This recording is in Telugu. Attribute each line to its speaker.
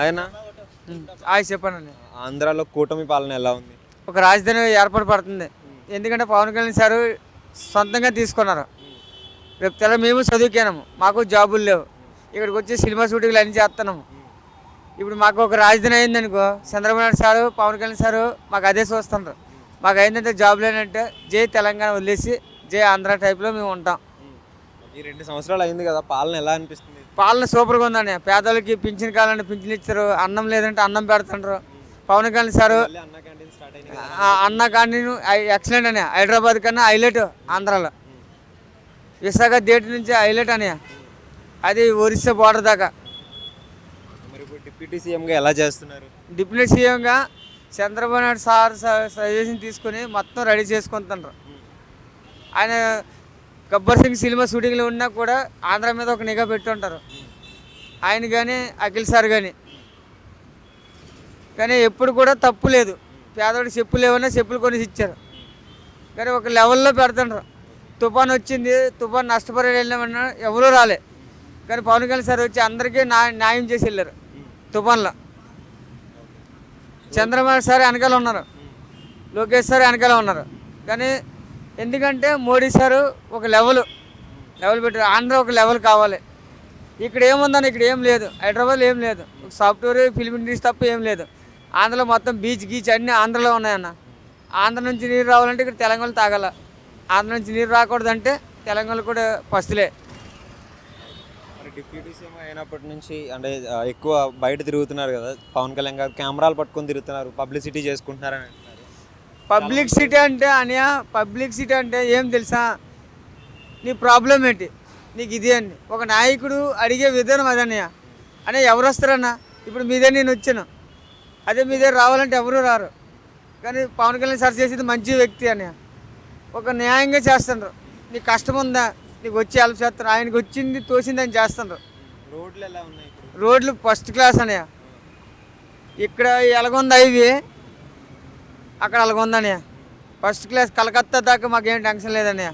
Speaker 1: ఆయన
Speaker 2: చెప్పండి.
Speaker 1: ఆంధ్రాలో కూటమి పాలన ఎలా ఉంది?
Speaker 2: ఒక రాజధాని ఏర్పాటు పడుతుంది. ఎందుకంటే పవన్ కళ్యాణ్ సారు సొంతంగా తీసుకున్నారు. రేపు తెల్ల మేము చదువుకున్నాము, మాకు జాబులు లేవు, ఇక్కడికి వచ్చి సినిమా షూటింగ్లు అన్నీ చేస్తున్నాము. ఇప్పుడు మాకు ఒక రాజధాని అయిందనుకో, చంద్రబాబు నాయుడు సారు పవన్ కళ్యాణ్ సారు మాకు అదే చూస్తున్నారు. మాకు అయిందంటే జాబులు ఏంటంటే జై తెలంగాణ వదిలేసి జై ఆంధ్ర టైప్లో మేము ఉంటాం.
Speaker 1: ఈ 2 సంవత్సరాలు అయింది కదా, పాలన ఎలా అనిపిస్తుంది?
Speaker 2: పాలన సూపర్గా ఉందండి. పేదలకి పింఛన్ కావాలంటే పింఛన్ ఇచ్చారు, అన్నం లేదంటే అన్నం పెడుతుండ్రు. పవన్ కళ్యాణ్ సారు
Speaker 1: అన్న క్యాంటీన్ స్టార్ట్ అయింది.
Speaker 2: అన్న క్యాంటీన్ ఎక్సలెంట్ అని, హైదరాబాద్ కన్నా హైలైట్ ఆంధ్రాలో. విశాఖ థియేటర్ నుంచి హైలైట్ అని, అది ఒరిస్సా బోర్డర్ దాకా.
Speaker 1: మరి ఇప్పుడు డిప్యూటీ సీఎంగా ఎలా చేస్తున్నారు?
Speaker 2: డిప్యూటీ సీఎంగా చంద్రబాబు నాయుడు సార్ సజెషన్ తీసుకుని మొత్తం రెడీ చేసుకుంటున్నారు. ఆయన గబ్బర్ సింగ్ సినిమా షూటింగ్లో ఉన్నా కూడా ఆంధ్ర మీద ఒక నిఘా పెట్టుంటారు ఆయన కానీ అఖిల్ సార్ కానీ ఎప్పుడు కూడా తప్పు లేదు. పేదవాడికి చెప్పులు లేవన్నా చెప్పులు కొనేసి ఇచ్చారు, కానీ ఒక లెవెల్లో పెడుతుంటారు. తుఫాన్ వచ్చింది, తుఫాన్ నష్టపరి వెళ్ళామన్నా ఎవరూ రాలే, కానీ పవన్ కళ్యాణ్ సార్ వచ్చి అందరికీ న్యాయం చేసి వెళ్ళారు. తుఫాన్లో చంద్రబాబు సార్ వెనకాల ఉన్నారు, లోకేష్ సార్ వెనకాల ఉన్నారు. కానీ ఎందుకంటే మోడీ సారు ఒక లెవెల్ పెట్టారు. ఆంధ్ర ఒక లెవెల్ కావాలి. ఇక్కడ ఏముందని, ఇక్కడ ఏం లేదు, హైదరాబాద్లో ఏం లేదు, సాఫ్ట్వేర్ ఫిల్మ్ ఇండస్ట్రీ తప్ప ఏం లేదు. ఆంధ్రలో మొత్తం బీచ్ గీచ్ అన్నీ ఆంధ్రలో ఉన్నాయన్న. ఆంధ్ర నుంచి నీరు రావాలంటే ఇక్కడ తెలంగాణలో తాగాల, ఆంధ్ర నుంచి నీరు రాకూడదంటే తెలంగాణలో కూడా పస్తులే.
Speaker 1: మరి డిప్యూటీ సీఎం అయినప్పటి నుంచి అంటే ఎక్కువ బయట తిరుగుతున్నారు కదా పవన్ కళ్యాణ్ గారు, కెమెరాలు పట్టుకొని తిరుగుతున్నారు, పబ్లిసిటీ చేసుకుంటున్నారని అంటున్నారు.
Speaker 2: పబ్లిసిటీ అంటే ఏం తెలుసా, నీ ప్రాబ్లం ఏంటి, నీకు ఇది అండి. ఒక నాయకుడు అడిగే విధానం అదన్నయ్య. అనే ఎవరు వస్తారన్నా, ఇప్పుడు మీదే నేను వచ్చాను, అదే మీదే రావాలంటే ఎవరు రారు. కానీ పవన్ కళ్యాణ్ సార్ చేసేది మంచి వ్యక్తి అన్నయ్య, ఒక న్యాయంగా చేస్తున్నారు. నీకు కష్టం ఉందా, నీకు వచ్చి హెల్ప్ చేస్తారు. ఆయనకు వచ్చింది తోసింది అని చేస్తున్నారు.
Speaker 1: రోడ్లు ఎలా ఉన్నాయి?
Speaker 2: రోడ్లు ఫస్ట్ క్లాస్ అన్నయ్య. ఇక్కడ ఎలాగుంది హైవే, అక్కడ అలాగుందన్నయ్య ఫస్ట్ క్లాస్. కలకత్తా దాకా మాకేం టెన్షన్ లేదన్నయ్య.